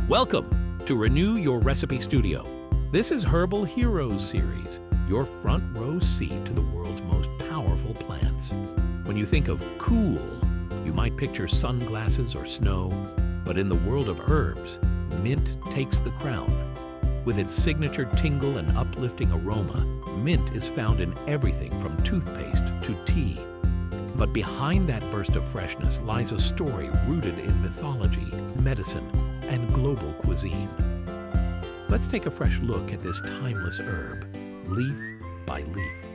Welcome to Renew Your Recipe Studio. This is Herbal Heroes series, your front row seat to the world's most powerful plants. When you think of cool, you might picture sunglasses or snow, but in the world of herbs, mint takes the crown. With its signature tingle and uplifting aroma, mint is found in everything from toothpaste to tea. But behind that burst of freshness lies a story rooted in mythology, medicine, and global cuisine. Let's take a fresh look at this timeless herb, leaf by leaf.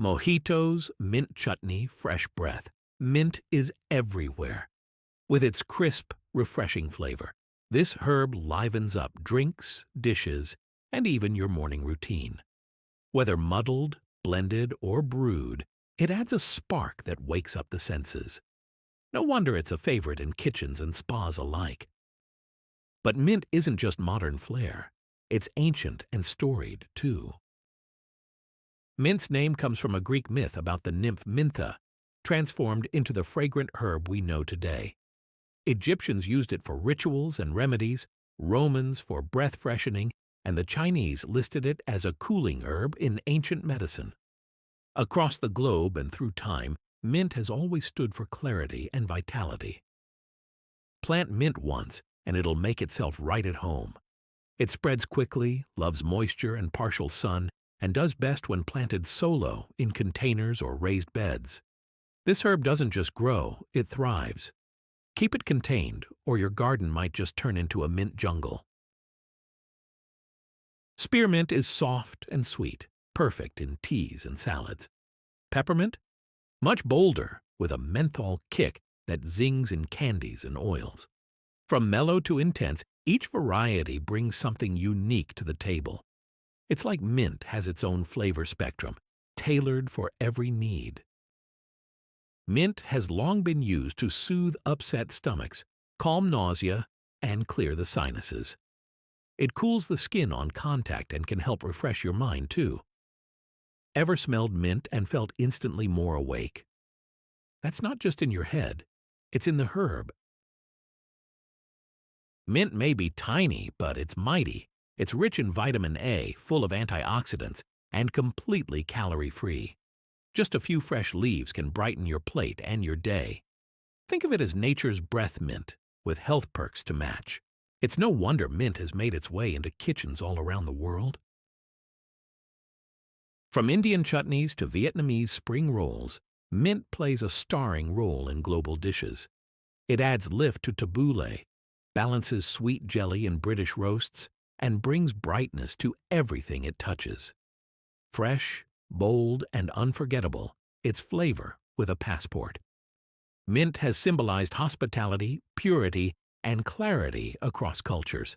Mojitos, mint chutney, fresh breath. Mint is everywhere. With its crisp, refreshing flavor, this herb livens up drinks, dishes, and even your morning routine. Whether muddled, blended, or brewed, it adds a spark that wakes up the senses. No wonder it's a favorite in kitchens and spas alike. But mint isn't just modern flair. It's ancient and storied, too. Mint's name comes from a Greek myth about the nymph Mintha, transformed into the fragrant herb we know today. Egyptians used it for rituals and remedies, Romans for breath freshening, and the Chinese listed it as a cooling herb in ancient medicine. Across the globe and through time, mint has always stood for clarity and vitality. Plant mint once, and it'll make itself right at home. It spreads quickly, loves moisture and partial sun, and does best when planted solo in containers or raised beds. This herb doesn't just grow, it thrives. Keep it contained, or your garden might just turn into a mint jungle. Spearmint is soft and sweet, perfect in teas and salads. Peppermint? Much bolder, with a menthol kick that zings in candies and oils. From mellow to intense, each variety brings something unique to the table. It's like mint has its own flavor spectrum, tailored for every need. Mint has long been used to soothe upset stomachs, calm nausea, and clear the sinuses. It cools the skin on contact and can help refresh your mind, too. Ever smelled mint and felt instantly more awake? That's not just in your head, it's in the herb. Mint may be tiny, but it's mighty. It's rich in vitamin A, full of antioxidants, and completely calorie-free. Just a few fresh leaves can brighten your plate and your day. Think of it as nature's breath mint, with health perks to match. It's no wonder mint has made its way into kitchens all around the world. From Indian chutneys to Vietnamese spring rolls, mint plays a starring role in global dishes. It adds lift to tabbouleh, balances sweet jelly in British roasts, and brings brightness to everything it touches. Fresh, bold, and unforgettable, its flavor with a passport. Mint has symbolized hospitality, purity, and clarity across cultures.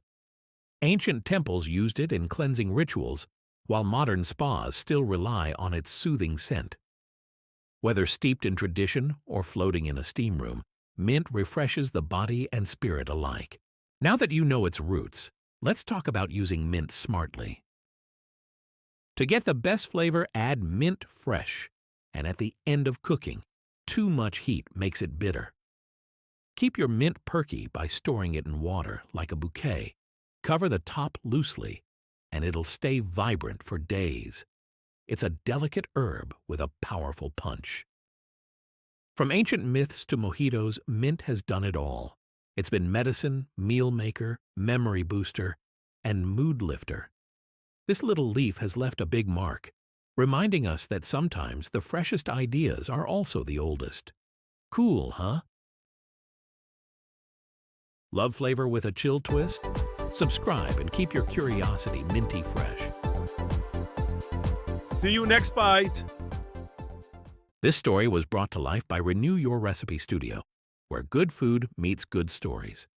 Ancient temples used it in cleansing rituals, while modern spas still rely on its soothing scent. Whether steeped in tradition or floating in a steam room, mint refreshes the body and spirit alike. Now that you know its roots, let's talk about using mint smartly. To get the best flavor, add mint fresh, and at the end of cooking, too much heat makes it bitter. Keep your mint perky by storing it in water like a bouquet. Cover the top loosely, and it'll stay vibrant for days. It's a delicate herb with a powerful punch. From ancient myths to mojitos, mint has done it all. It's been medicine, meal maker, memory booster, and mood lifter. This little leaf has left a big mark, reminding us that sometimes the freshest ideas are also the oldest. Cool, huh? Love flavor with a chill twist? Subscribe and keep your curiosity minty fresh. See you next bite. This story was brought to life by Renew Your Recipe Studio, where good food meets good stories.